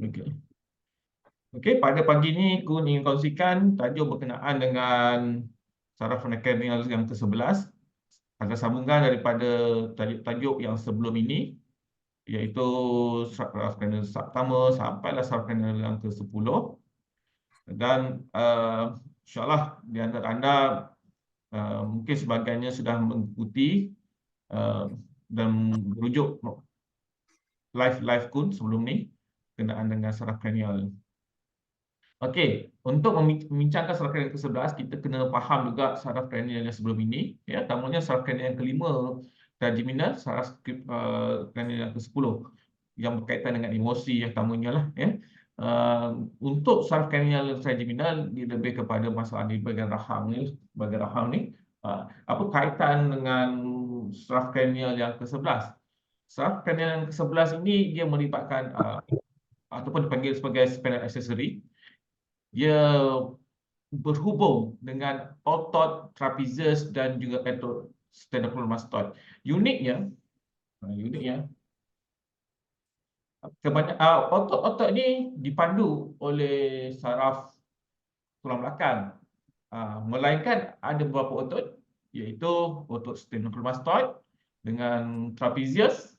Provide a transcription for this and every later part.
Okey. Okey, pada pagi ini aku ingin kongsikan tajuk berkenaan dengan saraf cranial yang ke-11. Ada sambungan daripada tajuk-tajuk yang sebelum ini, iaitu saraf cranial pertama sampailah saraf cranial yang ke-10. Dan insyaAllah di antara anda mungkin sebahagiannya sudah mengikuti uh, dan merujuk live kun sebelum ni berkenaan dengan saraf cranial. Okey, untuk membincangkan saraf cranial ke-11, kita kena faham juga saraf cranial yang sebelum ini. Ya, namanya saraf cranial yang kelima, trigeminal, saraf cranial yang ke-10 yang berkaitan dengan emosi yang utamanya lah. Ya. Untuk saraf cranial trigeminal, dia lebih kepada masalah di bahagian rahang ni. Apa kaitan dengan saraf cranial yang ke-11? Saraf cranial yang ke-11 ini dia melibatkan ataupun dipanggil sebagai spinal accessory. Dia berhubung dengan otot trapezius dan juga otot sternocleidomastoid. Uniknya, otot-otot ini dipandu oleh saraf tulang belakang. Melainkan ada beberapa otot, iaitu otot sternocleidomastoid dengan trapezius,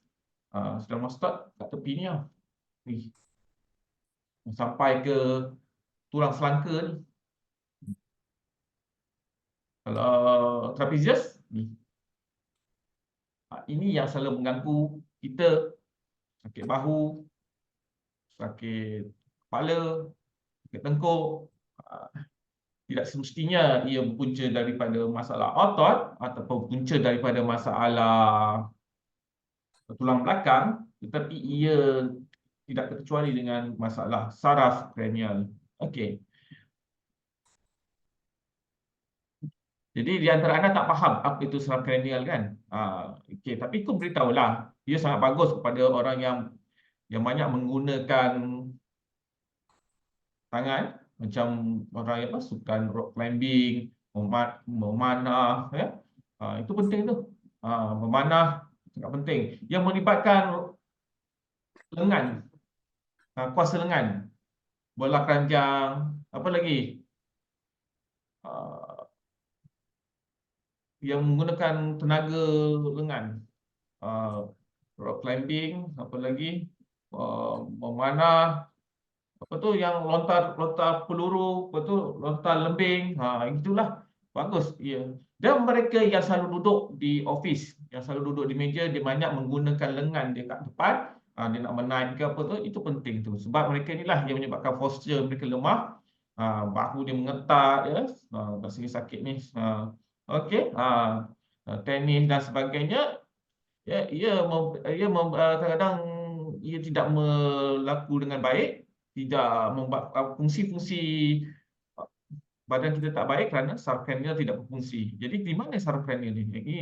sternocleidomastoid kat tepi ni lah. Ni, sampai ke tulang selangka ni. Kalau trapezius ni, ini yang selalu mengganggu kita, sakit bahu, sakit kepala, sakit tengkuk. Tidak semestinya ia berpunca daripada masalah otot ataupun punca daripada masalah tulang belakang, tetapi ia tidak terkecuali dengan masalah saraf cranial. Okey. Jadi di antara anda tak faham apa itu saraf cranial kan? Okey, tapi aku beritahulah, ia sangat bagus kepada orang yang banyak menggunakan tangan, macam orang yang sukan rock climbing, memanah, ya. Itu penting tu. Memanah sangat penting. Yang melibatkan lengan, kuasa lengan, bola keranjang, apa lagi? Ah, yang menggunakan tenaga lengan. Rock climbing, apa lagi? Memanah, apa tu yang lontar peluru, apa tu lontar lembing, itulah bagus. Ya. Dan mereka yang selalu duduk di office, yang selalu duduk di meja, dia banyak menggunakan lengan dia kat depan, dia nak menaik ke apa tu, itu penting tu. Sebab mereka inilah yang menyebabkan posture mereka lemah, bahu dia mengetak, ya, sini sakit ni. Okey, tenis dan sebagainya, ya, kadang-kadang ia tidak berlaku dengan baik, tidak membuat fungsi-fungsi badan kita tak baik kerana saraf cranial tidak berfungsi. Jadi di mana saraf cranial ni? Ini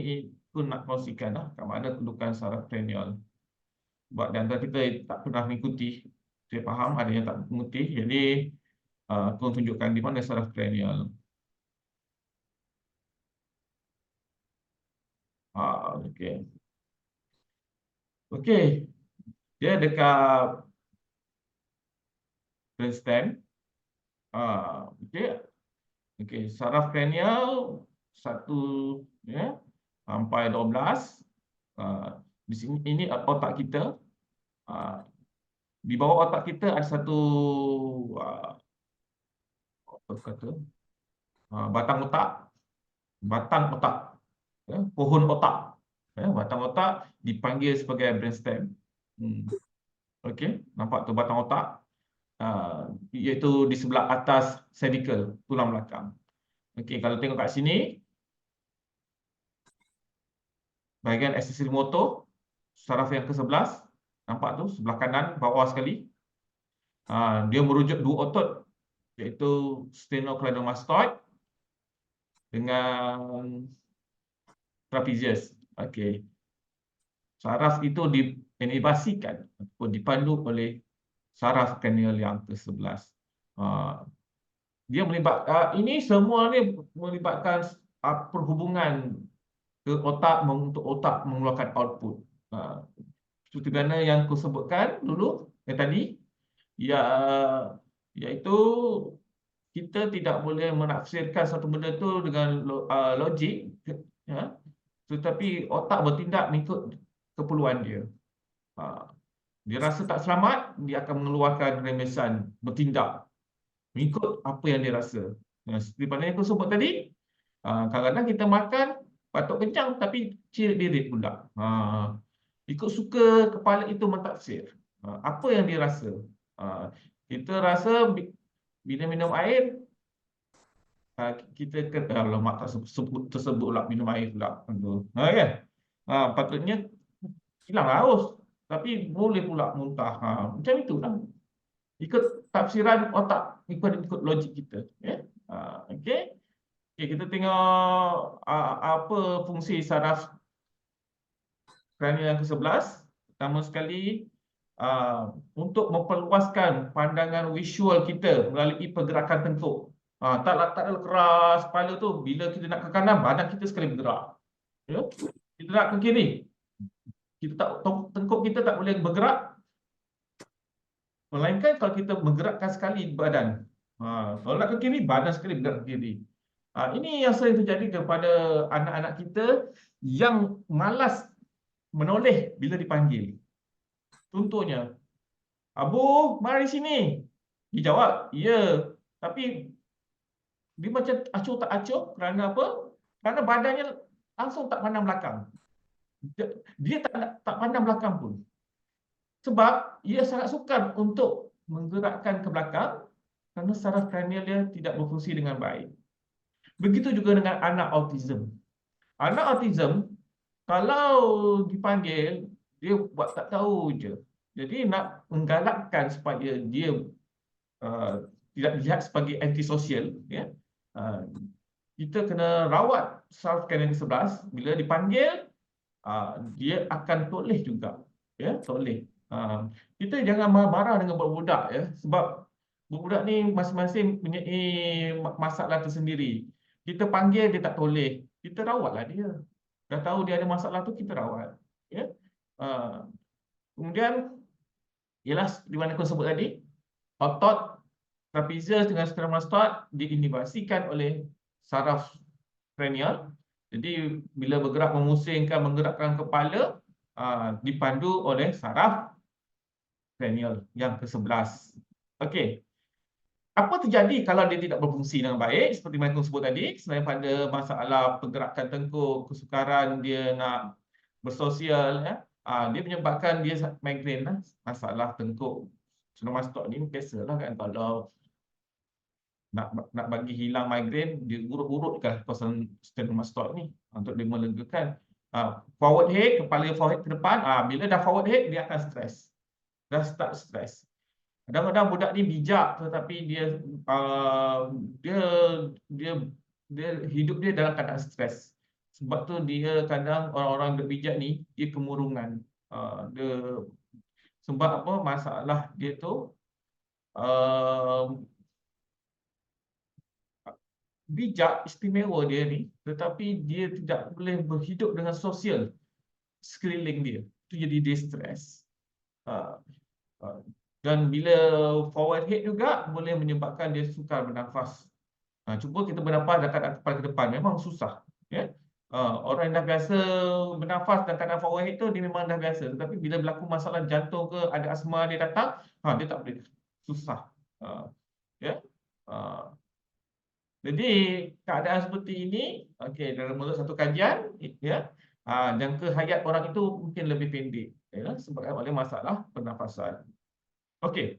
aku nak kongsikan kat mana kedudukan saraf cranial. Sebab di antara kita tak pernah mengikuti, saya faham ada yang tak mengerti. Jadi aku tunjukkan di mana saraf cranial. Okey. Okey. Dia dekat brainstem. Okey. Okey, saraf cranial 1, ya, sampai 12. Di sini ini otak kita. Di bawah otak kita ada satu apa kata? Batang otak, ya, pohon otak. Ya, batang otak dipanggil sebagai brainstem. Okey, nampak tu batang otak, iaitu di sebelah atas cervical, tulang belakang. Okey, kalau tengok kat sini, bahagian aksesori motor, saraf yang ke-11, nampak tu sebelah kanan bawah sekali. Dia merujuk dua otot, iaitu sternocleidomastoid dengan trapezius. Okey. Saraf itu diinhibisikan ataupun dipandu oleh saraf cranial yang ke-11. Dia ini semua ni melibatkan perhubungan ke otak untuk otak mengeluarkan output. Seperti mana yang aku sebutkan dulu tadi, Ya, iaitu kita tidak boleh menafsirkan satu benda tu dengan logik, ya, tetapi otak bertindak mengikut keperluan dia. Dia rasa tak selamat, dia akan mengeluarkan remesan bertindak mengikut apa yang dia rasa. Seperti mana yang aku sebut tadi, kadang-kadang kita makan patut kencang tapi cirit-lirit pula. Ikut suka kepala itu mentafsir. Apa yang dia rasa. Kita rasa bila minum air, kita kata, lemak tersebutlah minum air pula. Kan? Patutnya hilang haus. Tapi boleh pula muntah. Macam itulah. Ikut tafsiran otak, ikut logik kita. Okey. Okay, kita tengok apa fungsi saraf kranial yang ke-11. Pertama sekali, untuk memperluaskan pandangan visual kita melalui pergerakan tengkuk. Tak ada keras kepala tu. Bila kita nak ke kanan, badan kita sekali bergerak. Ya? Kita nak ke kiri, tengkuk kita tak boleh bergerak, melainkan kalau kita menggerakkan sekali badan. Kalau nak ke kiri, badan sekali bergerak ke kiri. Ini yang sering terjadi kepada anak-anak kita yang malas menoleh bila dipanggil. Contohnya, Abu, mari sini. Dia jawab, ya. Tapi dia macam acuh tak acuh. Kerana apa? Kerana badannya langsung tak pandang belakang. Dia tak pandang belakang pun. Sebab ia sangat sukar untuk menggerakkan ke belakang kerana saraf kranial dia tidak berfungsi dengan baik. Begitu juga dengan anak autism. Anak autism, kalau dipanggil, dia buat tak tahu je. Jadi nak menggalakkan supaya dia tidak dilihat sebagai antisosial, ya, kita kena rawat saraf kranial ke-11. Bila dipanggil, dia akan toleh juga, ya, toleh. Kita jangan marah dengan budak-budak, ya, sebab budak ni masing-masing punya masalah tersendiri. Kita panggil dia tak toleh, kita rawatlah dia. Dah tahu dia ada masalah tu, kita rawat, ya. Kemudian ialah di mana aku sebut tadi, otot trapezius dengan sternocleidomastoid diinhibisikan oleh saraf kranial. Jadi bila bergerak memusingkan, menggerakkan kepala, dipandu oleh saraf kranial yang ke-11. Okey. Apa terjadi kalau dia tidak berfungsi dengan baik? Seperti yang aku sebut tadi, selain pada masalah pergerakan tengkuk, kesukaran dia nak bersosial, ya, dia menyebabkan dia migrain lah. Masalah tengkuk sternocleidomastoid ni biasalah kan, kalau nak bagi hilang migrain, dia urut-urutkan kawasan sternocleidomastoid ni untuk dia melegakan. Forward head, kepala forward ke depan, bila dah forward head, dia akan stres. Dah start stres. Kadang-kadang budak ni bijak, tetapi dia hidup dia dalam keadaan stres. Sebab tu dia kadang orang-orang bijak ni dia kemurungan. Sebab apa? Masalah dia tu bijak, istimewa dia ni, tetapi dia tidak boleh berhidup dengan sosial sekeliling dia. Itu jadi dia stres. Dan bila forward head juga boleh menyebabkan dia sukar bernafas. Cuba kita bernafas dan keadaan kepala ke depan, memang susah, ya. Orang yang dah biasa bernafas dan keadaan forward head tu, dia memang dah biasa. Tetapi bila berlaku masalah jantung ke, ada asma dia datang, dia tak boleh, susah. Ya. Jadi keadaan seperti ini, okey, dalam menurut satu kajian, ya, jangka hayat orang itu mungkin lebih pendek, ya, sebabkan oleh masalah pernafasan. Okey.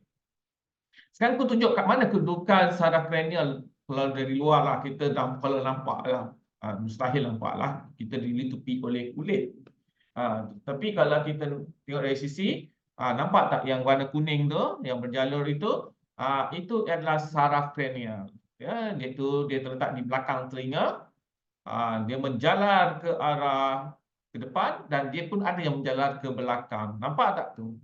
Sekarang aku tunjuk kat mana kedudukan saraf kranial. Kalau dari luar lah, kita dah kalau nampak lah, mustahil nampak lah, kita dilitupi oleh kulit. Tapi kalau kita tengok dari sisi, nampak tak yang warna kuning tu, yang berjalur itu adalah saraf kranial. Ya, dia terletak di belakang telinga. Dia menjalar ke arah ke depan dan dia pun ada yang menjalar ke belakang. Nampak tak tu?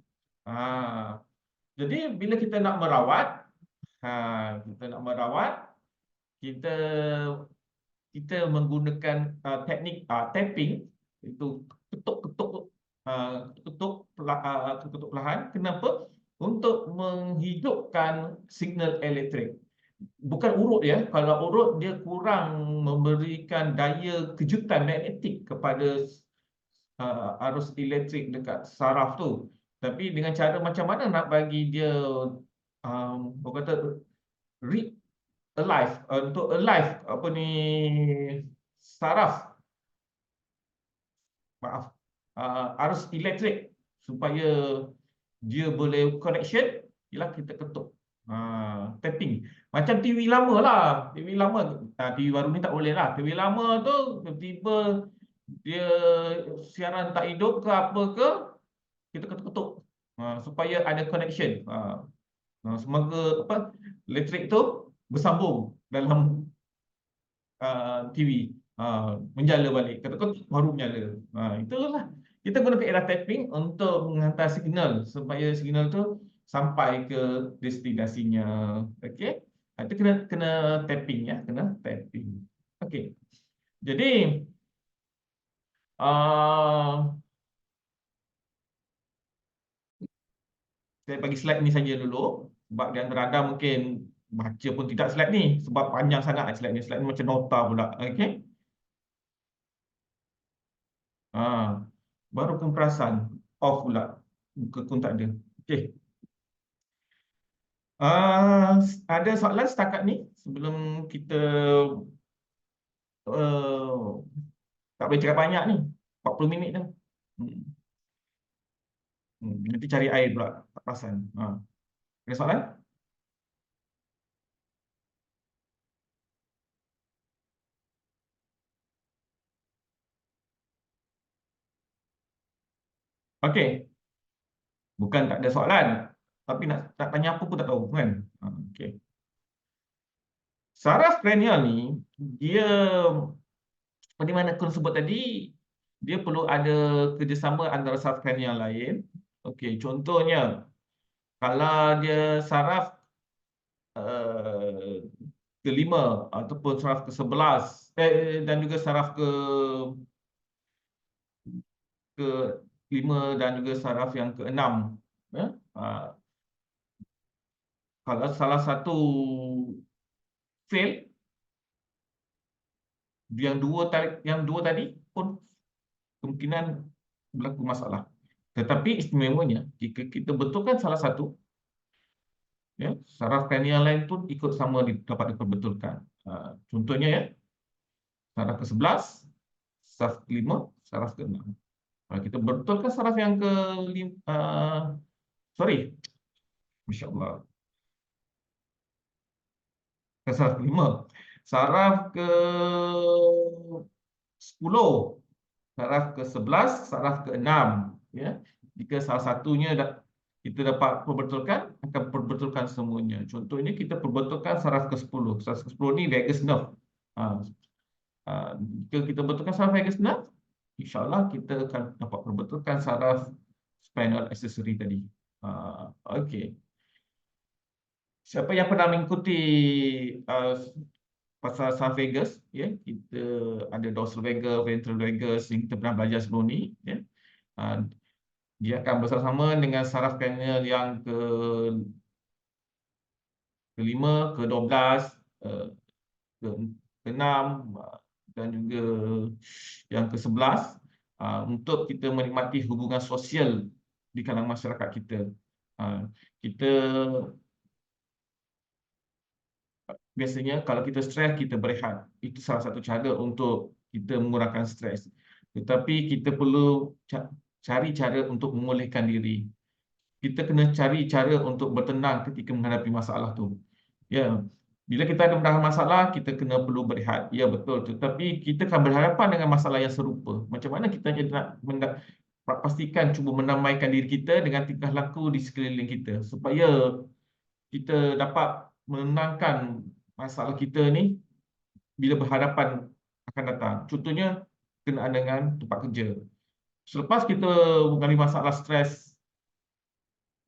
Jadi bila kita nak merawat, kita menggunakan teknik tapping, itu ketuk-ketuk perlahan. Kenapa? untuk menghidupkan signal elektrik. Bukan urut ya, kalau urut dia kurang memberikan daya kejutan magnetik kepada arus elektrik dekat saraf tu. Tapi dengan cara macam mana nak bagi dia orang kata alive, untuk alive apa ni saraf, maaf, arus elektrik supaya dia boleh connection, ialah kita ketuk, tapping. Macam TV lama lah, TV lama, TV baru ni tak boleh lah. TV lama tu tiba-tiba dia siaran tak hidup ke apa ke, kita ketuk-ketuk supaya ada connection. Semoga apa elektrik tu bersambung dalam TV, menjala balik, ketuk-ketuk baru menyala. Itulah kita gunakan era tapping untuk menghantar signal supaya signal tu sampai ke destinasinya. Okey, itu kena tapping ya, kena tapping. Okey, jadi saya bagi slide ni saja dulu sebab di antara anda mungkin baca pun tidak slide ni sebab panjang sangat slide ni. Slide ni macam nota pula. Okey. Baru pun perasan off pula. Muka pun tak ada. Okey. Ada soalan setakat ni sebelum kita tak boleh cakap banyak ni. 40 minit dah. Nanti cari air pula. Tak perasan. Ada soalan? Okey. Bukan tak ada soalan. Tapi nak tanya apa pun tak tahu kan. Okey. Saraf kranial ni, dia seperti mana aku sebut tadi, dia perlu ada kerjasama antara saraf kranial lain. Okey, contohnya, kalau dia saraf ke-5 ataupun saraf ke-11 dan juga saraf ke-5 dan juga saraf yang ke-6, ya? Kalau salah satu fail, yang dua tadi pun kemungkinan berlaku masalah. Tetapi istimewanya, jika kita betulkan salah satu, ya, saraf kranial lain pun ikut sama dapat diperbetulkan. Contohnya ya, saraf ke-11, saraf ke-5, saraf ke-6. Kalau kita betulkan saraf yang ke-5, sorry, Masya Allah, saraf ke-5, saraf ke-10, saraf ke-11, saraf ke-6, ya. Jika salah satunya kita dapat perbetulkan, akan perbetulkan semuanya. Contohnya kita perbetulkan saraf ke-10. Saraf ke-10 ni vagus nerve. Jika kita betulkan saraf vagus nerve, insya-Allah kita akan dapat perbetulkan saraf spinal accessory tadi. Okey. Siapa yang pernah mengikuti pasal saraf vagus, ya, kita ada dorsal vagus, ventral vagus yang kita pernah belajar sebelum ni, ya. Dia akan bersama-sama dengan saraf kranial yang ke-5, ke-12, ke-6 dan juga yang ke-11 untuk kita menikmati hubungan sosial di kalangan masyarakat kita. Kita biasanya kalau kita stres, kita berehat. Itu salah satu cara untuk kita mengurangkan stres. Tetapi kita perlu cari cara untuk memulihkan diri. Kita kena cari cara untuk bertenang ketika menghadapi masalah tu. Ya, bila kita ada masalah, kita kena perlu berehat. Ya, betul. Tetapi kita akan berhadapan dengan masalah yang serupa. Macam mana kita nak pastikan cuba menamaikan diri kita dengan tingkah laku di sekeliling kita supaya kita dapat menenangkan masalah kita ni bila berhadapan akan datang. Contohnya, kenaan dengan tempat kerja. Selepas kita mengalami masalah stres,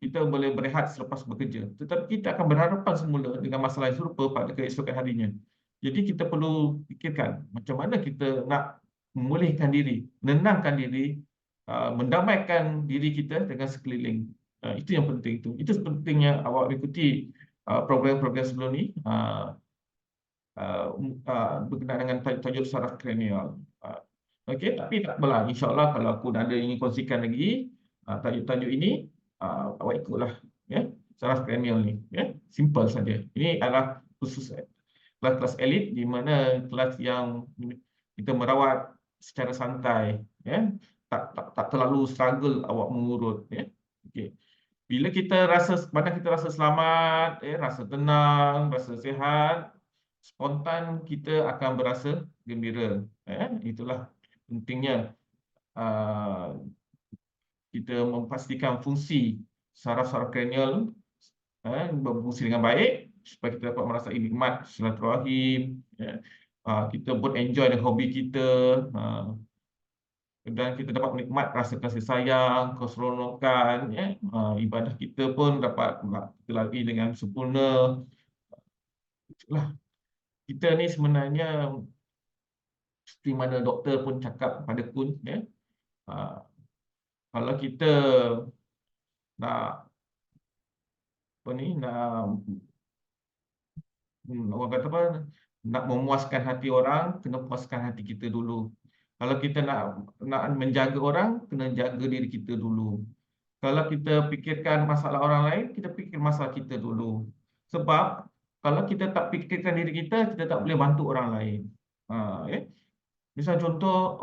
kita boleh berehat selepas bekerja. Tetapi kita akan berhadapan semula dengan masalah yang serupa pada keesokan harinya. Jadi kita perlu fikirkan macam mana kita nak memulihkan diri, menenangkan diri, mendamaikan diri kita dengan sekeliling. Itu yang penting tu. Itu pentingnya awak ikuti program-program sebelum ni berkenaan dengan tajuk saraf kranial. Okey, tapi tak apalah. InsyaAllah kalau aku ada ingin kongsikan lagi tajuk-tajuk ini, awak ikutlah. Ya, saraf kranial ni. Ya, simple saja. Ini adalah khusus kelas-kelas elit, di mana kelas yang kita merawat secara santai. Ya, tak terlalu struggle awak mengurut. Ya, okey. Bila badan kita rasa selamat, rasa tenang, rasa sihat, spontan kita akan berasa gembira. Itulah pentingnya kita memastikan fungsi saraf-saraf kranial berfungsi dengan baik supaya kita dapat merasai nikmat silaturahim. Kita pun enjoy dengan hobi kita. Dan kita dapat menikmat rasa kasih sayang, keseronokan, ibadah kita pun dapat kita lalui dengan sempurna. Itulah, kita ni sebenarnya seperti mana doktor pun cakap pada kun, kalau kita nak orang kata apa, nak memuaskan hati orang, kena puaskan hati kita dulu. Kalau kita nak menjaga orang, kena jaga diri kita dulu. Kalau kita fikirkan masalah orang lain, kita fikir masalah kita dulu. Sebab kalau kita tak fikirkan diri kita, kita tak boleh bantu orang lain. Misal contoh,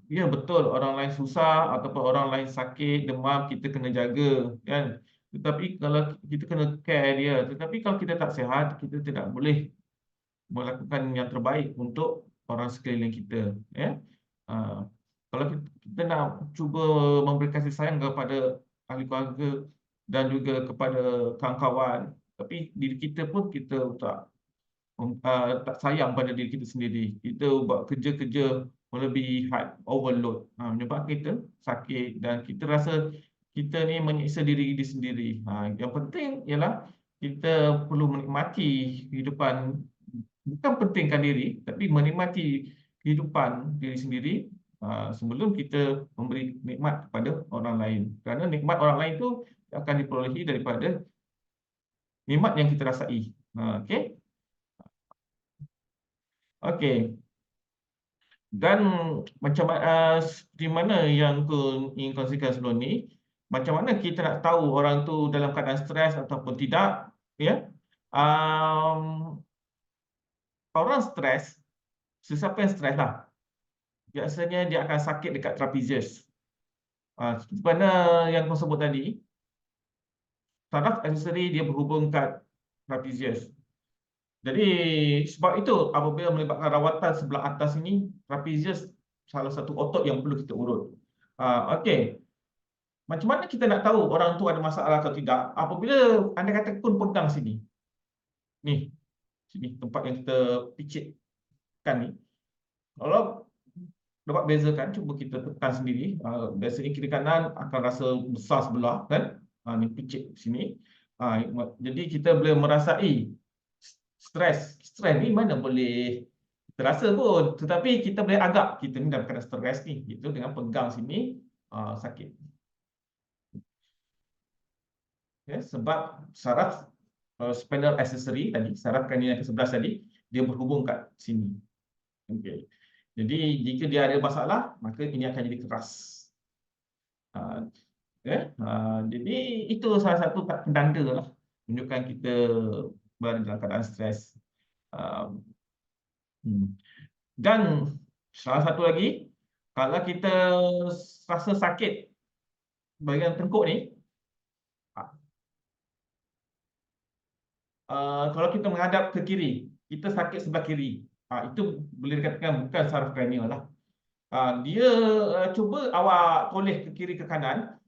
ya betul orang lain susah ataupun orang lain sakit, demam, kita kena jaga, kan? Tetapi kalau kita kena care dia, tetapi kalau kita tak sihat, kita tidak boleh melakukan yang terbaik untuk orang sekeliling kita. Kalau kita nak cuba memberi kasih sayang kepada ahli keluarga dan juga kepada kawan-kawan, tapi diri kita pun kita tak sayang pada diri kita sendiri. Kita buat kerja-kerja melebihi had, overload, menyebabkan kita sakit dan kita rasa kita ni menyiksa diri sendiri. Yang penting ialah kita perlu menikmati kehidupan, bukan pentingkan diri, tapi menikmati kehidupan diri sendiri sebelum kita memberi nikmat kepada orang lain. Kerana nikmat orang lain itu akan diperolehi daripada nikmat yang kita rasai. Okey. Okey. Dan macam di mana yang aku ingin kongsikan sebelum ni, macam mana kita nak tahu orang tu dalam keadaan stres ataupun tidak, ya? Orang stres, sesiapa yang stres lah, biasanya dia akan sakit dekat trapezius. Seperti mana yang aku sebut tadi, saraf aksesori dia berhubung kat trapezius. Jadi sebab itu apabila melibatkan rawatan sebelah atas ini, trapezius salah satu otot yang perlu kita urut. Okey. Macam mana kita nak tahu orang tu ada masalah atau tidak? Apabila anda kata kun pegang sini. Ni. Sini tempat yang kita picitkan ni. Kalau dapat bezakan, cuba kita tekan sendiri. Biasanya kiri kanan akan rasa besar sebelah, kan? Ni picit sini. Jadi kita boleh merasai stres. Stres ni mana boleh terasa pun. Tetapi kita boleh agak kita ni dalam keadaan stres ni. Itu dengan pegang sini sakit. Sebab saraf spinal accessory tadi, saraf kranial ke-11 tadi, dia berhubung kat sini. Okey. Jadi jika dia ada masalah, maka ini akan jadi keras. Jadi itu salah satu tanda lah menunjukkan kita berada dalam keadaan stres. Dan salah satu lagi, kalau kita rasa sakit bahagian tengkuk ni, kalau kita menghadap ke kiri, kita sakit sebelah kiri. Itu boleh dikatakan bukan saraf kranial lah. Dia cuba awak toleh ke kiri ke kanan,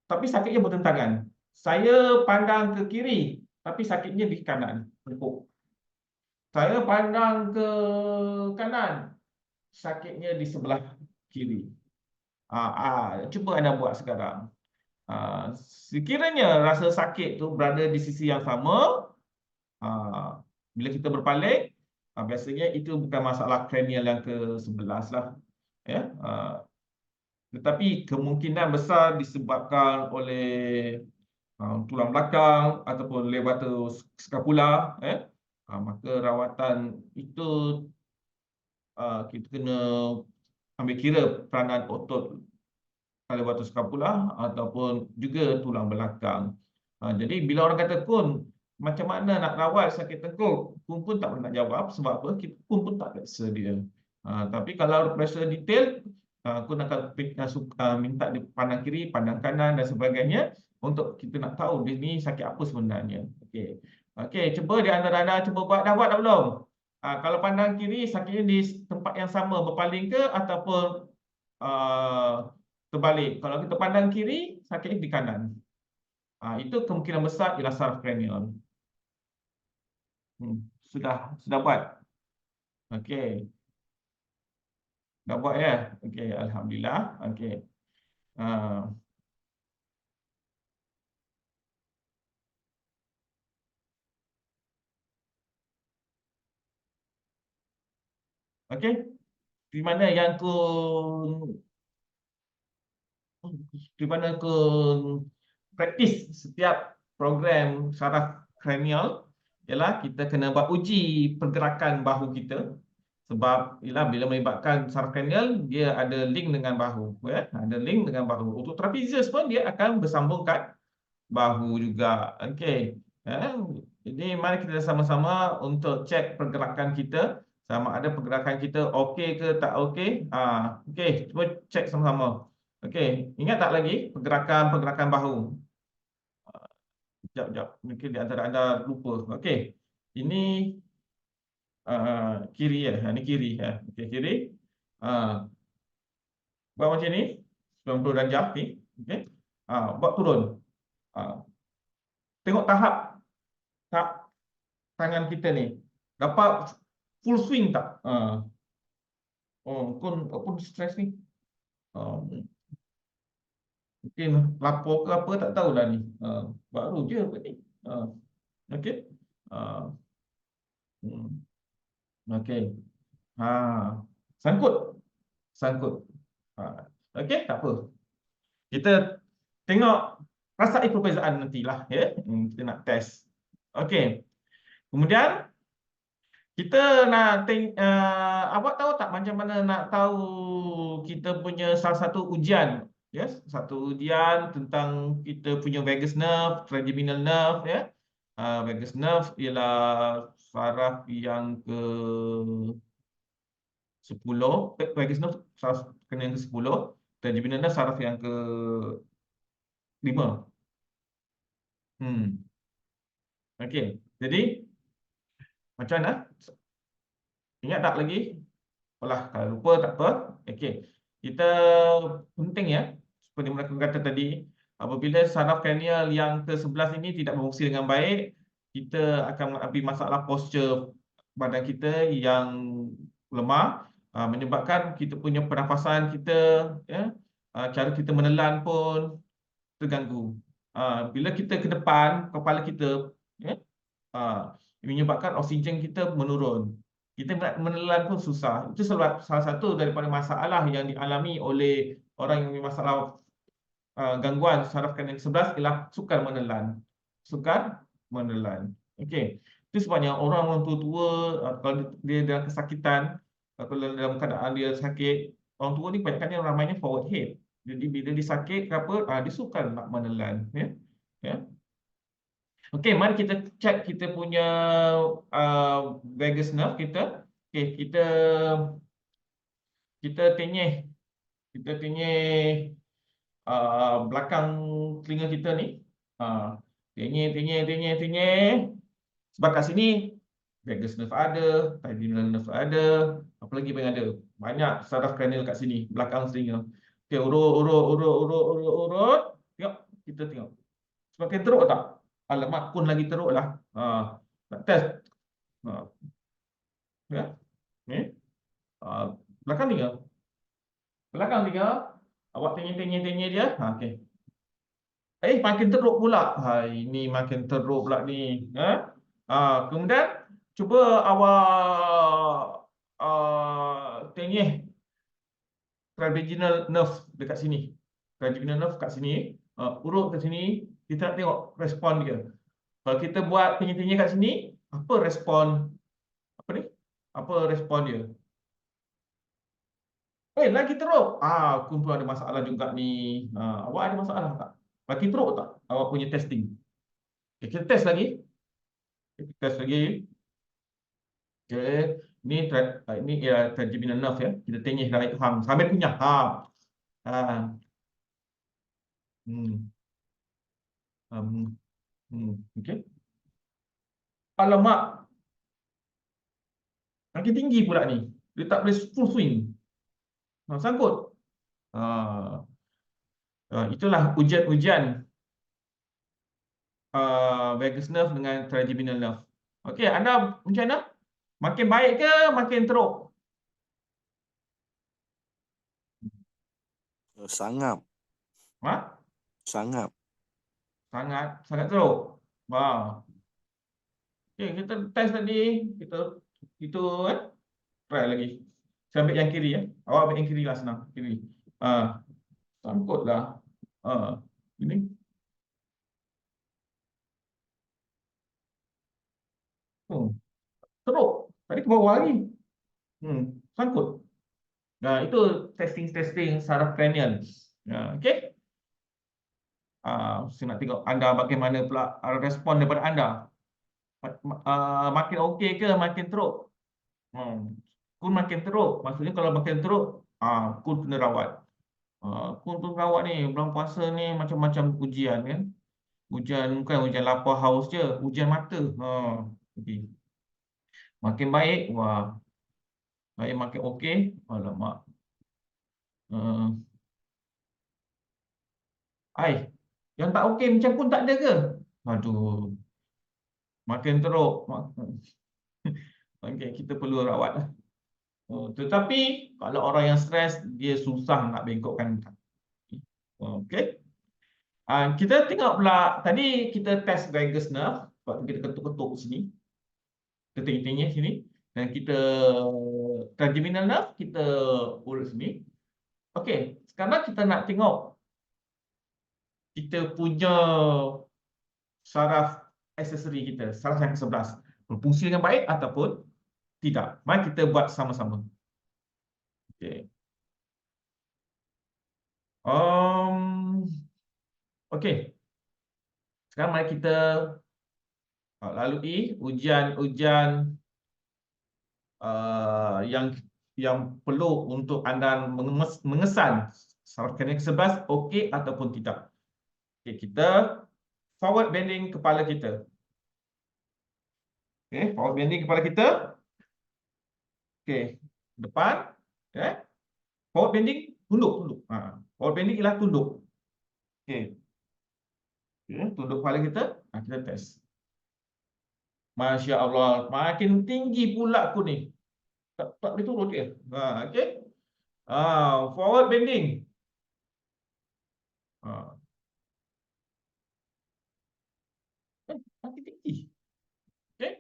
tapi sakitnya bertentangan. Saya pandang ke kiri, tapi sakitnya di kanan, tengkuk. Saya pandang ke kanan, sakitnya di sebelah kiri. Cuba anda buat sekarang. Sekiranya rasa sakit tu berada di sisi yang sama, bila kita berpaling, biasanya itu bukan masalah kranial yang ke-11 lah. Tetapi kemungkinan besar disebabkan oleh tulang belakang ataupun levator scapula, maka rawatan itu kita kena ambil kira peranan otot levator scapula ataupun juga tulang belakang. Jadi bila orang kata Kun, macam mana nak rawat sakit tengkuk? Kun pun tak nak jawab sebab apa? Kita pun tak periksa dia. Tapi kalau periksa detail, Kun akan minta dia pandang kiri, pandang kanan dan sebagainya untuk kita nak tahu dia ni sakit apa sebenarnya. Okey. Okey, cuba di antara anda cuba buat. Dah buat tak belum? Kalau pandang kiri, sakitnya di tempat yang sama berpaling ke ataupun terbalik? Kalau kita pandang kiri, sakitnya di kanan. Itu kemungkinan besar ialah saraf kranial. Sudah buat? Okey. Dah buat ya? Okey, alhamdulillah. Okey. Okey. Di mana yang praktis setiap program saraf kranial ialah kita kena buat uji pergerakan bahu kita. Sebab bila melibatkan saraf kranial, dia ada link dengan bahu, ya? Ada link dengan bahu. Untuk trapezius pun dia akan bersambungkan bahu juga. Okey. Jadi mari kita sama-sama untuk cek pergerakan kita, sama ada pergerakan kita okey ke tak okey. Okey, cuba cek sama-sama. Okey, ingat tak lagi pergerakan bahu? Sekejap. Mungkin di antara anda lupa. Okey. Ini kiri ya. Ini kiri ya. Okey, kiri. Buat macam ni. 90 darjah ni. Okey. Buat turun. Tengok tahap tangan kita ni. Dapat full swing tak? Pun stres ni. Mungkin lapor ke apa tak tahulah ni. Baru je ni. Okey. Okey. Sangkut. Okey, tak apa. Kita tengok rasai perbezaan nantilah ya. Kita nak test. Okey. Kemudian kita nak awak tahu tak macam mana nak tahu kita punya salah satu ujian, ya, satu ujian tentang kita punya vagus nerve, trigeminal nerve, ya. Vagus nerve ialah saraf yang ke 10, vagus nerve saraf yang ke 10, trigeminal nerve saraf yang ke 5. Okey. Jadi macam mana? Ingat tak lagi? Alah, kalau lupa tak apa. Okey. Kita penting ya, seperti mereka kata tadi, apabila saraf kranial yang ke-11 ini tidak berfungsi dengan baik, kita akan menghadapi masalah postur badan kita yang lemah, menyebabkan kita punya pernafasan kita, ya, cara kita menelan pun terganggu. Bila kita ke depan, kepala kita, ya, menyebabkan oksigen kita menurun. Kita nak menelan pun susah. Itu salah satu daripada masalah yang dialami oleh orang yang mempunyai masalah gangguan saraf kranial 11 ialah sukar menelan. Okey. Itu sebabnya orang tua-tua kalau dia dalam kesakitan, kalau dalam keadaan dia sakit, orang tua ni kebanyakan ramainya forward head. Jadi bila dia sakit ke apa, dia sukar nak menelan, ya. Ya. Okey, mari kita cek kita punya vagus nerve kita. Okey, kita tenyih belakang telinga kita ni. Tenyih. Sebab kat sini vagus nerve ada, trigeminal nerve ada, apa lagi yang ada? Banyak saraf kranial kat sini, belakang telinga. Okey, urut. Tengok, kita tengok. Semakin teruk tak? Alamak, pun lagi teruklah. Nak test. Ya. Ni. Belakang telinga. Awak tenyih dia. Okey. Makin teruk pula. Ini makin teruk pula ni. Kemudian cuba awak tenyih trigeminal nerve dekat sini. Trigeminal nerve kat sini. Urut ke sini. Kita nak tengok respon dia. Kalau kita buat tinggi-tinggi kat sini, apa respon apa ni? Apa respon dia? Lagi teruk. Aku pun ada masalah juga ni. Awak ada masalah tak? Lagi teruk tak awak punya testing? Okay, kita test lagi. Kita test lagi. Okay. Ini ialah trigeminal nerve ya. Kita tengih dari sambil kunyah. Ah. Hmm. Okay. Alamak, makin tinggi pula ni. Dia tak boleh full swing. Sangkut. Ah. Itulah ujian-ujian vagus nerve dengan trigeminal nerve. Okey, anda macam mana? Makin baik ke makin teruk? Sangat. Ha? Sangat. Sangat sangat teruk. Wah. Okey, kita test tadi. Kita try lagi. Saya ambil yang kiri ya. Awak ambil yang kiri lah, senang. Kiri. Sangkutlah. Ini. Teruk. Tadi ke bawah lagi. Sangkut. Itu testing saraf cranial. Okey. Saya nak tengok anda bagaimana pula respon daripada anda. Makin okey ke makin teruk? Kun makin teruk. Maksudnya kalau makin teruk, kun kena rawat. Kun tu rawat ni, bulan puasa ni macam-macam ujian kan. Ujian bukan ujian lapar haus je, ujian mata. Okay. Makin baik, wah. Baik makin okey. Alamak. Yang tak okey macam pun tak ada ke? Aduh. Makin teruk. Okey, kita perlu rawat. Tetapi kalau orang yang stres, dia susah nak bengkokkan kaki. Okey. Kita tengok pula tadi kita test vagus nerve, sebab kita ketuk-ketuk sini. Kita tinggi-tinggi sini dan kita trigeminal nerve kita urut sini. Okey, sekarang kita nak tengok kita punya saraf aksesori kita, saraf yang ke-11 berfungsi dengan baik ataupun tidak. Mari kita buat sama-sama. Okey. Okey. Sekarang mari kita lalui ujian-ujian yang perlu untuk anda mengesan saraf cranial ke-11 okey ataupun tidak. Okey, kita forward bending kepala kita. Okey, forward bending kepala kita. Okey, depan, forward bending, tunduk. Forward bending ialah tunduk. Okey. Tunduk kepala kita, kita test. Masya Allah, makin tinggi pula aku ni. Tak boleh turun dia. Okey. Forward bending. Makin tinggi. Okey.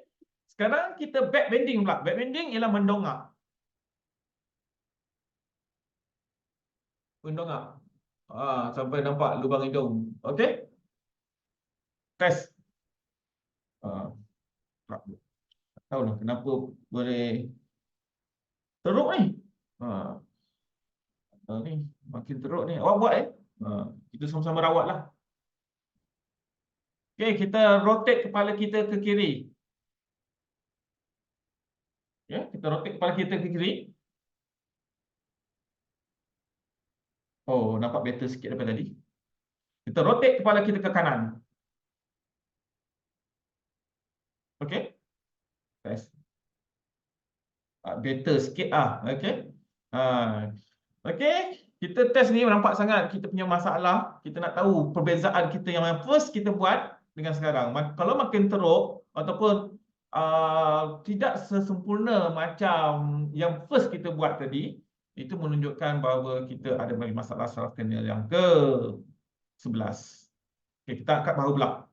Sekarang kita back bending pula. Back bending ialah mendongak. Mendongak. Sampai nampak lubang hidung. Okey. Test. Tak tahulah kenapa boleh teruk ni. Ni makin teruk ni. Awak buat kita sama-sama rawatlah. Okey, kita rotate kepala kita ke kiri. Ya, kita rotate kepala kita ke kiri. Nampak better sikit daripada tadi. Kita rotate kepala kita ke kanan. Okey. Test. Better sikit okey. Okey, kita test ni nampak sangat kita punya masalah. Kita nak tahu perbezaan kita yang first kita buat dengan sekarang. Kalau makin teruk ataupun tidak sesempurna macam yang first kita buat tadi, itu menunjukkan bahawa kita ada masalah saraf cranial yang ke-11. Okey, kita angkat bahu pula.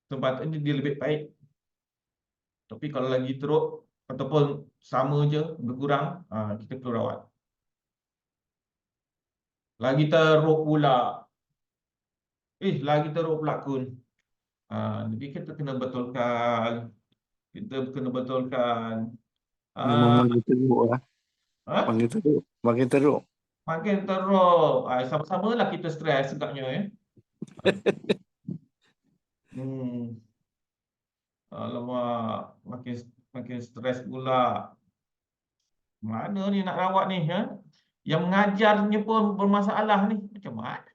Tempatnya dia lebih baik. Tapi kalau lagi teruk ataupun sama je berkurang, kita perlu rawat. Lagi teruk pula. Lagi teruk pula kun. Jadi kita kena betulkan. Kita kena betulkan. Memang Ah, makin teruk lah. ha? Makin teruk. Makin teruk. Makin teruk. Sama-sama lah kita stres agaknya. Hmm. Alamak, makin makin stres pula. Mana ni nak rawat ni, ha? Yang mengajarnya pun bermasalah ni. Macam mana?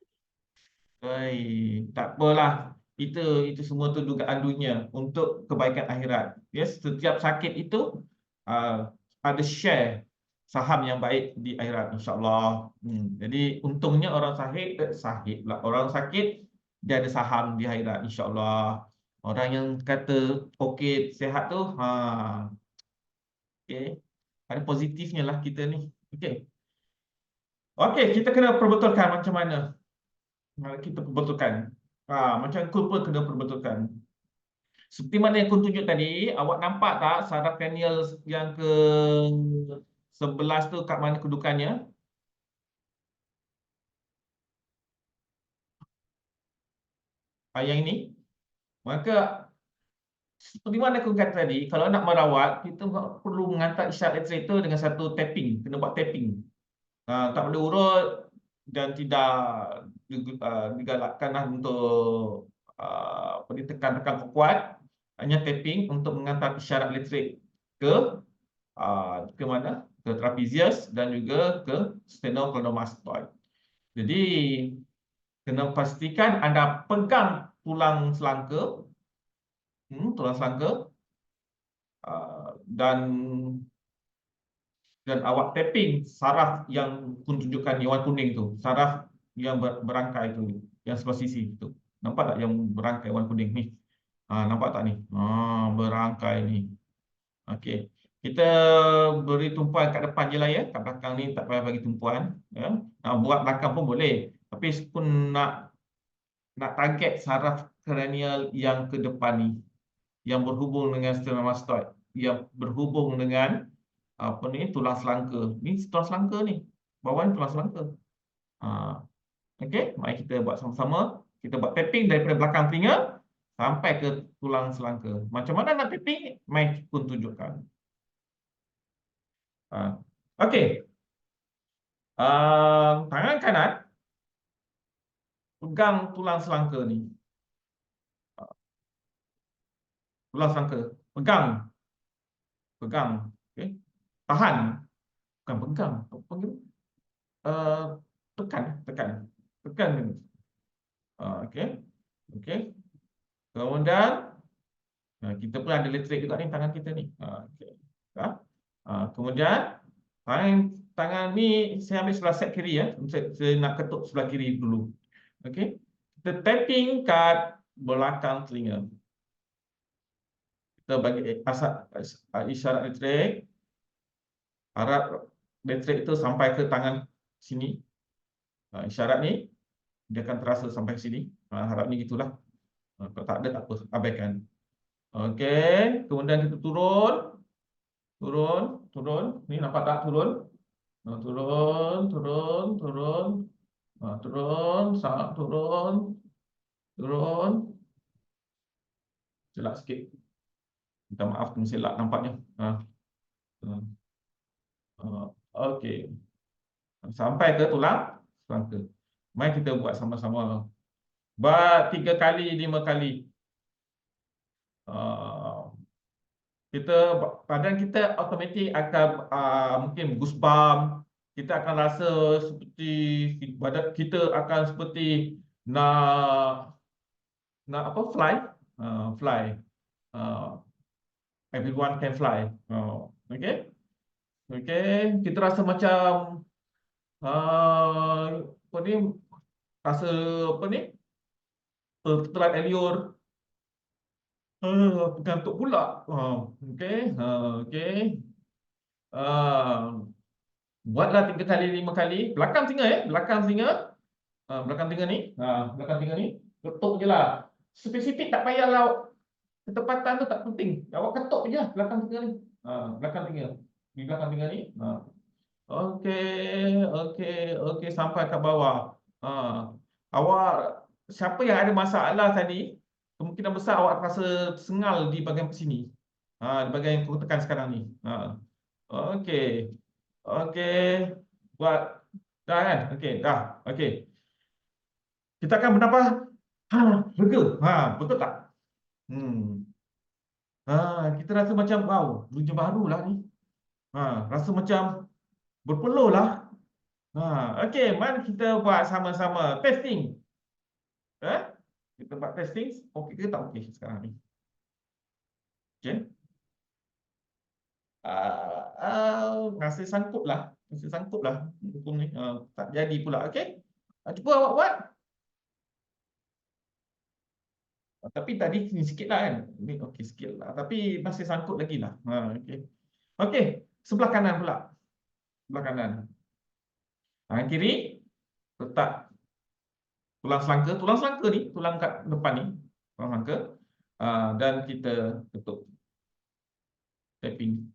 Tak apalah. Itu semua tu dugaan dunia untuk kebaikan akhirat. Ya, setiap sakit itu ada share saham yang baik di akhirat insya-Allah. Jadi untungnya orang sakit pula. Orang sakit dia ada saham di akhirat insya-Allah. Orang yang kata okey sihat tu okey. Ada positifnya lah kita ni. Okey. Okey, kita kena perbetulkan macam mana. Kita perbetulkan. Macam kul pun kena perbetulkan. Seperti mana yang aku tunjuk tadi, awak nampak tak saraf cranial yang ke 11 tu kat mana kedudukannya? Yang ini. Maka seperti mana aku kata tadi, kalau nak merawat, kita perlu menghantar isyarat elektrik itu dengan satu tapping. Kena buat tapping. Tak boleh urut dan tidak digalakkan lah untuk tekan-tekan kuat. Hanya tapping untuk menghantar isyarat elektrik ke ke mana? Ke trapezius dan juga ke sternocleidomastoid. Jadi kena pastikan anda pegang tulang selangka, dan awak tapping saraf yang pun tunjukkan ni warna kuning tu, saraf yang berangkai tu, yang sebelah sisi tu. Nampak tak yang berangkai warna kuning ni? Nampak tak ni? Berangkai ni. Okey. Kita beri tumpuan kat depan je lah ya. Kat belakang ni tak payah bagi tumpuan. Ya. Buat belakang pun boleh. Tapi pun nak target saraf kranial yang ke depan ni. Yang berhubung dengan sternomastoid. Yang berhubung dengan tulang selangka. Ni tulang selangka ni. Bawah ni tulang selangka. Okey. Mari kita buat sama-sama. Kita buat tapping daripada belakang telinga sampai ke tulang selangka. Macam mana nak tapping? Mari pun tunjukkan. Okey. Tangan kanan pegang tulang selangka ni. Tulang selangka. Pegang. Pegang. Okey. Tahan. Bukan pegang. Panggil. Tekan. Tekan. Tekan. Okey. Okey. Kemudian kita pun ada elektrik juga ni tangan kita ni. Okey. Kemudian tangan ni saya ambil sebelah set kiri ya. Saya nak ketuk sebelah kiri dulu. Okey. Kita tapping kat belakang telinga. Kita bagi isyarat elektrik. Harap elektrik itu sampai ke tangan sini. Isyarat ni dia akan terasa sampai sini. Harap ni gitulah. Kalau tak ada tak apa, abaikan. Okey, kemudian kita turun. Turun, turun. Ni nampak tak turun? Turun, turun, turun. Turun, turun. Turun. Silap sikit. Minta maaf tu silap nampaknya. Okey. Sampai ke tulang selangka. Mari kita buat sama-sama. Buat 3 kali, 5 kali. Kita badan kita automatik akan mungkin goosebump. Kita akan rasa seperti badan kita akan seperti nak fly. Fly. Everyone can fly. Okey. Okey, kita rasa macam apa ni, rasa apa ni, tertelan eliur, pengantuk pula. Okey, okey. Buatlah 3 kali, 5 kali. Belakang telinga ya, belakang telinga. Belakang telinga ni, belakang telinga ni, ketuk je lah. Spesifik tak payahlah, ketepatan tu tak penting. Awak ketuk je belakang telinga ni. Belakang telinga. Di belakang telinga ni. Okey, okey, okey sampai kat bawah. Ha. Awak siapa yang ada masalah tadi, kemungkinan besar awak rasa tersengal di bahagian sini. Ha, di bahagian yang kau tekan sekarang ni. Ha. Okey. Okey. Buat dah kan? Okey, dah. Okey. Kita akan bernafas. Ha, lega. Ha, betul tak? Hmm. Ha, kita rasa macam wow, dunia barulah ni. Ha, rasa macam berpeluh lah. Ha, okey, mari kita buat sama-sama testing. Eh? Kita buat testing. Okey ke tak okey sekarang ni? Okey. Rasa sangkut lah. Rasa sangkut lah. Hukum ni. Tak jadi pula. Okey. Cuba awak buat. Tapi tadi ni sikit lah kan. Ni okey sikit lah. Tapi masih sangkut lagi lah. Okey. Okey. Sebelah kanan pula. Sebelah kanan. Tangan kiri. Letak tulang selangka. Tulang selangka ni. Tulang kat depan ni. Tulang selangka. Dan kita tutup. Tapping.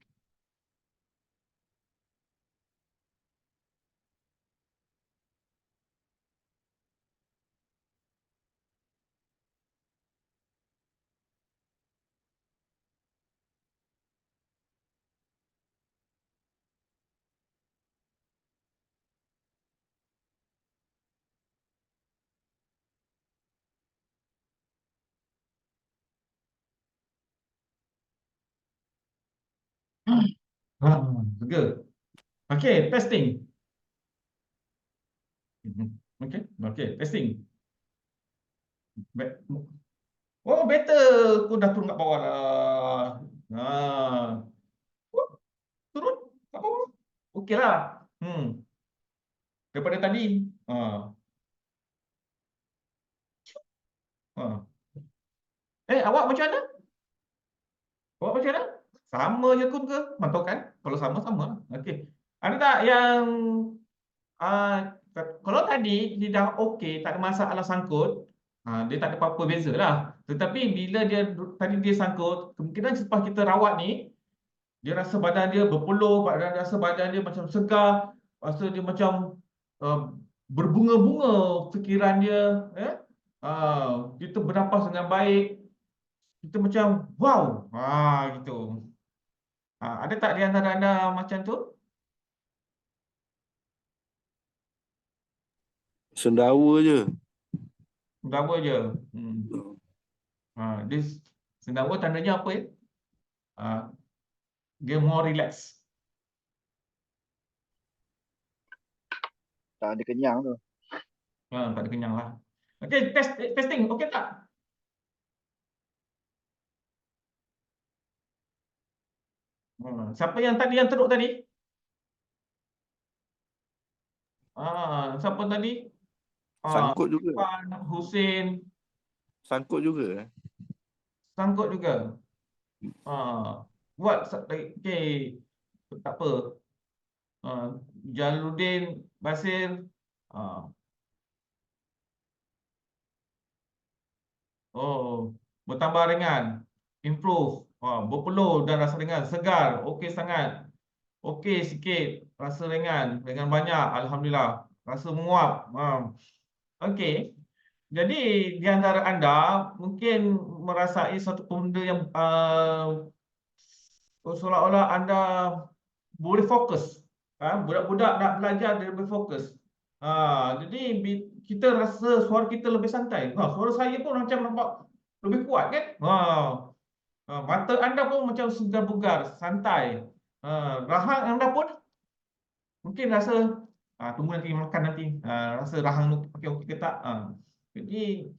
Lega. Okey, testing. Okey, okey, testing. Oh, better. Aku dah turun kat bawah lah. Oh, turun kat bawah. Okey lah. Daripada tadi. Ha. Ha. Awak macam mana? Awak macam mana? Sama je kun ke? Mantau kan? Kalau sama, sama lah. Okey. Ada tak yang kalau tadi dia dah okey, tak ada masalah sangkut, dia tak ada apa-apa beza lah. Tetapi bila dia tadi dia sangkut, kemungkinan selepas kita rawat ni, dia rasa badan dia berpeluh, rasa badan dia macam segar, rasa dia macam berbunga-bunga fikiran dia, kita bernafas dengan baik, kita macam wow, gitu. Ada tak di antara anda macam tu? Sendawa je. Sendawa je. Dia sendawa tandanya apa ya? Dia more relax. Tak ada kenyang tu. Tak ada kenyang lah. Okey, testing. Okey tak? Siapa yang tadi yang teruk tadi? Siapa tadi? Sangkut juga. Irfan, Husin. Sangkut juga. Sangkut juga. Buat okey. Tak apa. Jalaluddin, Basir. Oh, bertambah ringan. Improve. Berpeluh dan rasa ringan. Segar. Okey sangat. Okey sikit. Rasa ringan. Ringan banyak. Alhamdulillah. Rasa menguap. Okey. Jadi di antara anda mungkin merasai satu benda yang seolah-olah anda boleh fokus. Budak-budak nak belajar dia boleh fokus. Jadi kita rasa suara kita lebih santai. Suara saya pun macam nampak lebih kuat kan? Mata anda pun macam segar bugar, santai. Rahang anda pun mungkin rasa tunggu nanti makan nanti. Rasa rahang okey ke tak? Jadi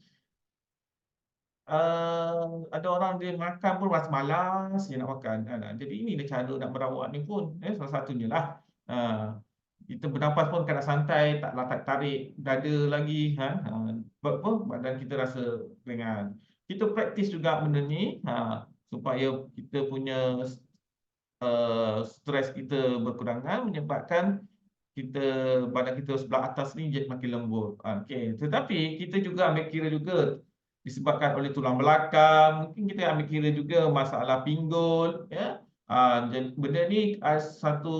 ada orang dia makan pun rasa malas dia nak makan. Jadi inilah cara nak merawat ni pun, salah satunya lah. Kita bernafas pun kena santai, tak tarik dada lagi, apa, badan kita rasa ringan. Kita praktis juga benda ni, supaya kita punya stres kita berkurangan, menyebabkan badan kita sebelah atas ni jadi makin lembut. Okey, tetapi kita juga ambil kira juga disebabkan oleh tulang belakang, mungkin kita ambil kira juga masalah pinggul, ya. Benda ni satu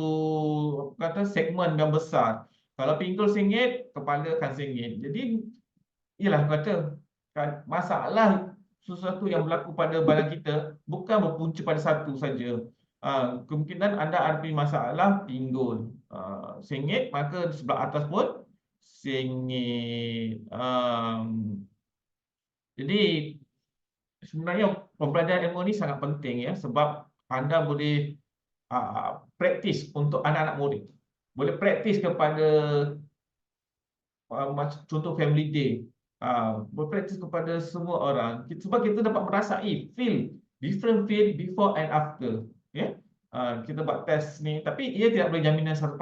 kata segmen yang besar. Kalau pinggul sengit, kepala akan sengit. Jadi ialah kata masalah sesuatu yang berlaku pada badan kita bukan berpunca pada satu saja. Kemungkinan anda ada masalah pinggul sengit, maka di sebelah atas pun sengit. Jadi sebenarnya pembelajaran ilmu ni sangat penting ya, sebab anda boleh praktis untuk anak-anak murid. Boleh praktis kepada contoh family day, berpraktis kepada semua orang, sebab kita dapat merasai different feel before and after. Kita buat test ni, tapi ia tidak boleh jaminan 100%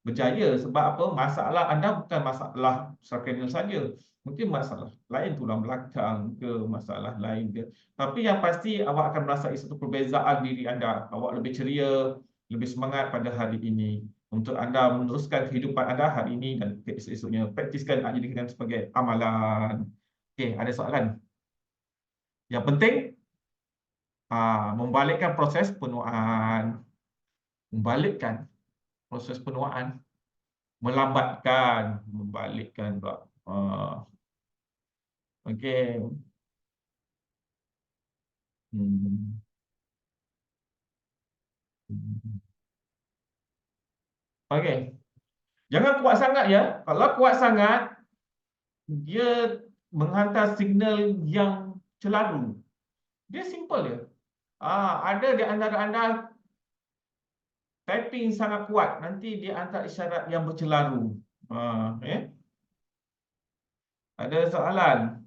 berjaya. Sebab apa? Masalah anda bukan masalah sarkanial saja, mungkin masalah lain tulang belakang ke, masalah lain ke. Tapi yang pasti awak akan merasai satu perbezaan diri anda. Awak lebih ceria, lebih semangat pada hari ini untuk anda meneruskan kehidupan anda hari ini dan esok-esoknya. Praktiskan, jadikan sebagai amalan. Okey, ada soalan? Yang penting membalikkan proses penuaan. Membalikkan proses penuaan. Melambatkan, membalikkan pula. Okey. Okey. Jangan kuat sangat ya. Kalau kuat sangat, dia menghantar signal yang celaru. Dia simple je. Ada di antara anda typing sangat kuat, nanti dia hantar isyarat yang bercelaru. Ada soalan?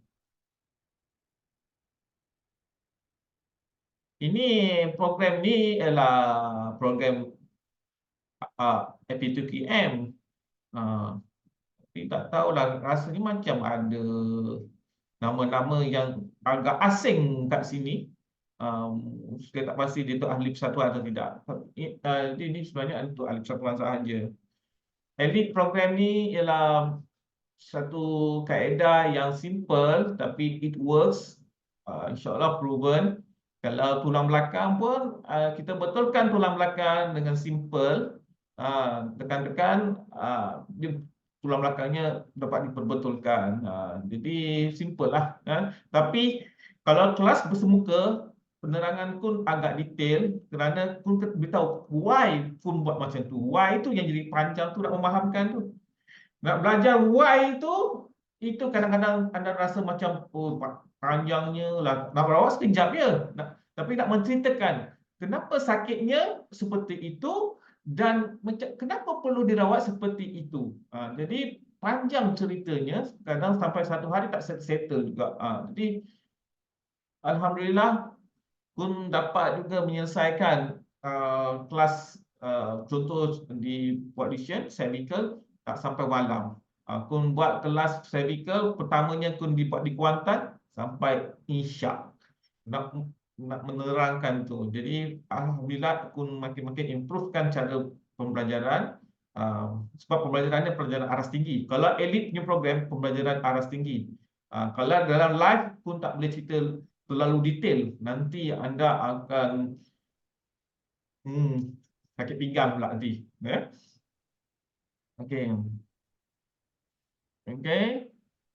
Ini program ni ialah program AP2QM. Tapi tak tahulah, rasanya macam ada nama-nama yang agak asing kat sini. Saya tak pasti dia tu ahli persatuan atau tidak. Ini sebenarnya untuk ahli persatuan sahaja. Elite program ni ialah satu kaedah yang simple tapi it works. InsyaAllah proven. Kalau tulang belakang pun kita betulkan tulang belakang dengan simple. Tekan-tekan tulang belakangnya dapat diperbetulkan. Jadi simple lah. Tapi kalau kelas bersemuka, penerangan kun agak detail kerana kun beritahu why kun buat macam tu. Why itu yang jadi panjang tu, nak memahamkan tu. Nak belajar why itu kadang-kadang anda rasa macam panjangnya lah. Nak berawak sekejap je. Tapi nak menceritakan kenapa sakitnya seperti itu dan kenapa perlu dirawat seperti itu. Jadi panjang ceritanya, kadang sampai satu hari tak settle juga. Jadi alhamdulillah kun dapat juga menyelesaikan kelas contoh di audition cervical tak sampai malam. Kun buat kelas cervical pertamanya kun dibuat di Kuantan sampai Isyak. Nak menerangkan tu. Jadi alhamdulillah kun makin-makin improvekan cara pembelajaran. Sebab pembelajarannya pembelajaran aras tinggi. Kalau elite punya program, pembelajaran aras tinggi. Kalau dalam live pun tak boleh cerita terlalu detail, nanti anda akan sakit pinggang pula nanti. Okey.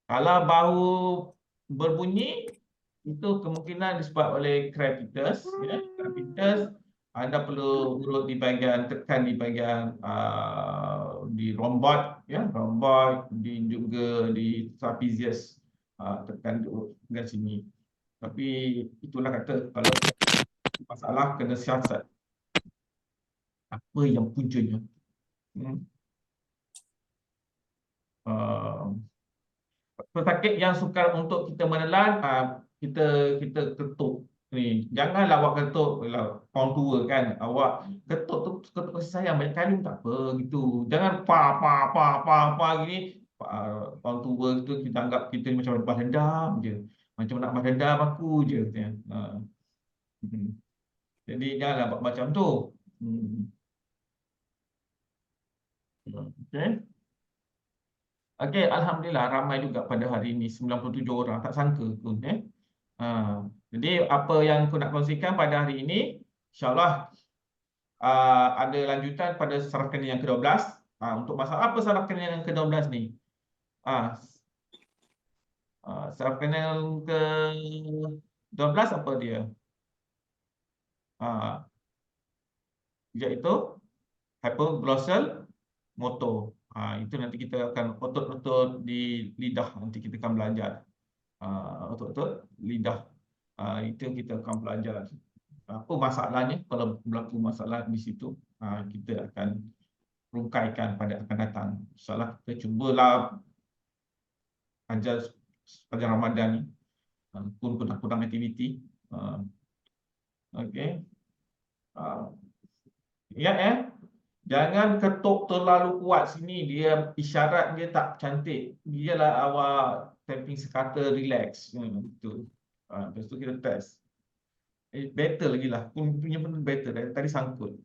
Kalau bahu berbunyi, itu kemungkinan disebabkan oleh crepitus. Crepitus, anda perlu urut di bahagian, tekan di bahagian di rhomboid, rhomboid, juga di trapezius, tekan di sini. Tapi itulah kata, kalau masalah kena siasat. Apa yang puncanya? Pesakit yang sukar untuk kita menelan, kita ketuk ni. Janganlah awak ketuk orang tua kan. Awak ketuk kasih sayang banyak kali tak apa gitu. Jangan pa gini. Orang tua tu kita anggap kita macam lepas dendam je. Macam nak balas dendam aku je. Jadi janganlah buat macam tu. Okey, alhamdulillah ramai juga pada hari ini, 97 orang, tak sangka pun. Jadi apa yang aku nak kongsikan pada hari ini, insya-Allah ada lanjutan pada saraf kranial yang ke-12. Untuk masalah apa saraf kranial yang ke-12 ni? Saraf kranial ke-12 apa dia? Iaitu hypoglossal motor. Itu nanti kita akan otot-otot di lidah, nanti kita akan belajar. Otot-otot lidah. Itu kita akan belajar. Apa masalahnya? Kalau berlaku masalah di situ, kita akan rungkaikan pada akan datang. InsyaAllah kita cubalah ajar sepanjang Ramadan ni. Pun kurang-kurang aktiviti. Okey. Jangan ketuk terlalu kuat sini. Dia isyarat dia tak cantik. Biarlah awak tapping sekata relax. Betul. Lepas tu kita test. Better lagi lah. Punya pun better. Tadi sangkut.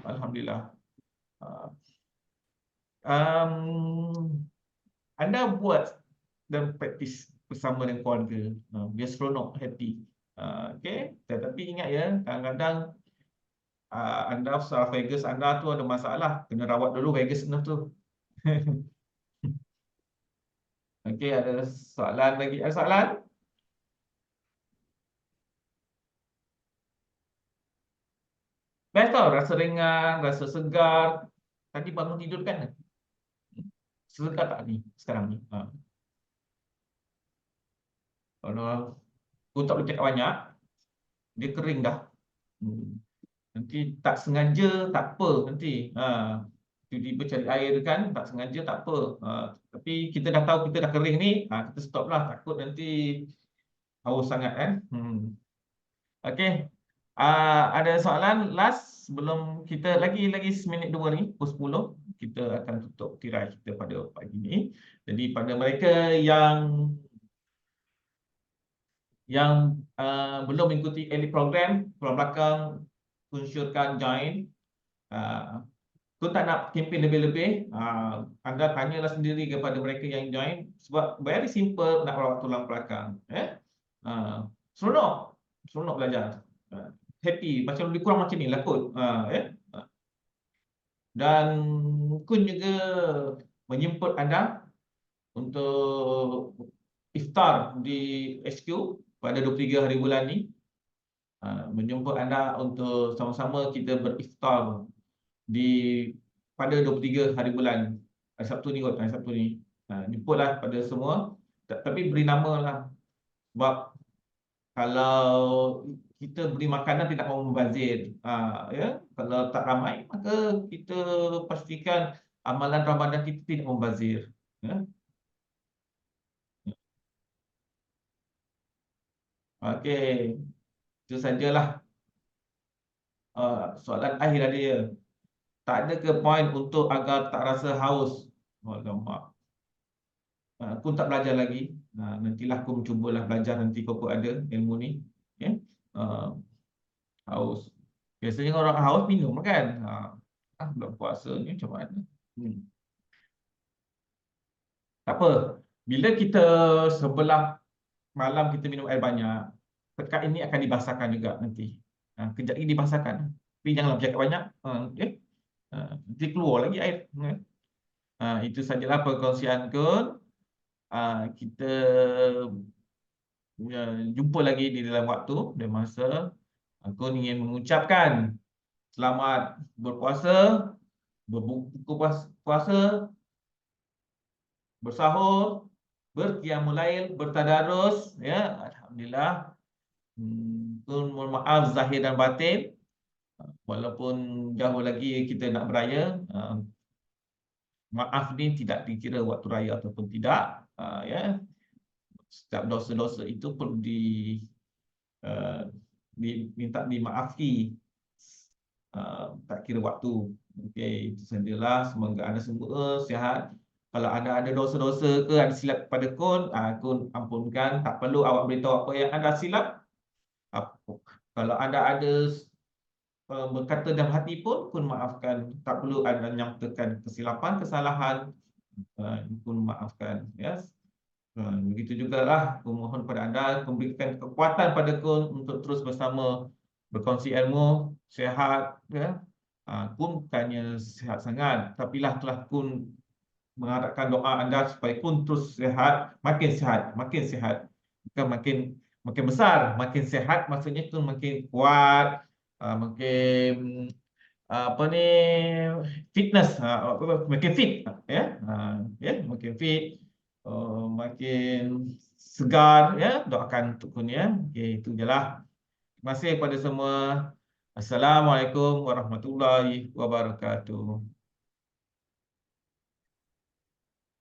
Alhamdulillah. Anda buat dan praktis bersama dengan keluarga. Biar seronok, happy. Okay. Tetapi ingat ya, kadang-kadang anda saraf vagus anda tu ada masalah, kena rawat dulu vagus anda tu. Okey, ada soalan lagi? Ada soalan? Best tau, rasa ringan, rasa segar. Tadi bangun tidur kan? Segar tak ni sekarang ni? Kalau aku tak boleh cakap banyak, dia kering dah. Nanti tak sengaja tak apa nanti. Tiba-tiba cari air kan, tak sengaja tak apa. Tapi kita dah tahu kita dah kering ni, kita stop lah. Takut nanti haus sangat kan. Okey. Ada soalan last sebelum kita lagi seminit dua ni, pukul 10 kita akan tutup tirai kita pada pagi ni. Jadi pada mereka yang belum mengikuti elite program, keluar belakang unsurkan join. Aku tak nak kempen lebih-lebih. Anda tanyalah sendiri kepada mereka yang join. Sebab very simple nak rawat tulang belakang. Seronok belajar. Happy. Macam lebih kurang macam ni lah kot. Dan Kun juga menjemput anda untuk iftar di HQ pada 23 hari bulan ni. Menjemput anda untuk sama-sama kita beriftar pada 23 hari bulan. Hari Sabtu ni kot, hari Sabtu ni. Jemputlah pada semua. Tapi beri nama lah. Sebab kalau kita beri makanan tidak mahu membazir. Kalau tak ramai, maka kita pastikan amalan Ramadan kita tidak membazir. Okey. Itu sajalah soalan akhir dia. Tak ada ke point untuk agar tak rasa haus? Alamak. Aku tak belajar lagi. Nantilah aku mencubalah belajar nanti kau ada ilmu ni. Haus. Biasanya orang haus minum kan? Bulan puasa ni macam mana? Tak apa. Bila kita sebelah malam kita minum air banyak, tekak ini akan dibasahkan juga nanti. Kejap lagi dibasahkan. Tapi janganlah bercakap banyak. Nanti keluar lagi air. Itu sajalah perkongsian Kun. Kita jumpa lagi di dalam waktu dan masa. Aku ingin mengucapkan selamat berpuasa, berbuka puasa, bersahur, berqiyamul lail, bertadarus. Alhamdulillah. Kun mohon maaf zahir dan batin. Walaupun jauh lagi kita nak beraya, maaf ni tidak dikira waktu raya ataupun tidak. Setiap dosa-dosa itu perlu diminta dimaafi. Tak kira waktu. Okey, itu sajalah. Semoga anda semua sihat. Kalau anda ada dosa-dosa ke ada silap kepada Kun, Kun ampunkan. Tak perlu awak beritahu apa yang anda silap. Kalau anda ada berkata dalam hati pun maafkan. Tak perlu anda nyatakan kesilapan, kesalahan. Pun maafkan. Begitu jugalah aku mohon pada anda memberikan kekuatan pada Kun untuk terus bersama berkongsi ilmu, sihat, ya. Kun bukannya sihat sangat, tapi lah telah kun mengharapkan doa anda supaya kun terus sihat, makin sihat, bukan makin besar, makin sihat maksudnya kun makin kuat, makin apa ni, fitness, makin fit, ya, ya, makin fit, makin segar, ya, doakan untuk kun, ya. Okey, itu je lah. Terima kasih kepada semua. Assalamualaikum warahmatullahi wabarakatuh.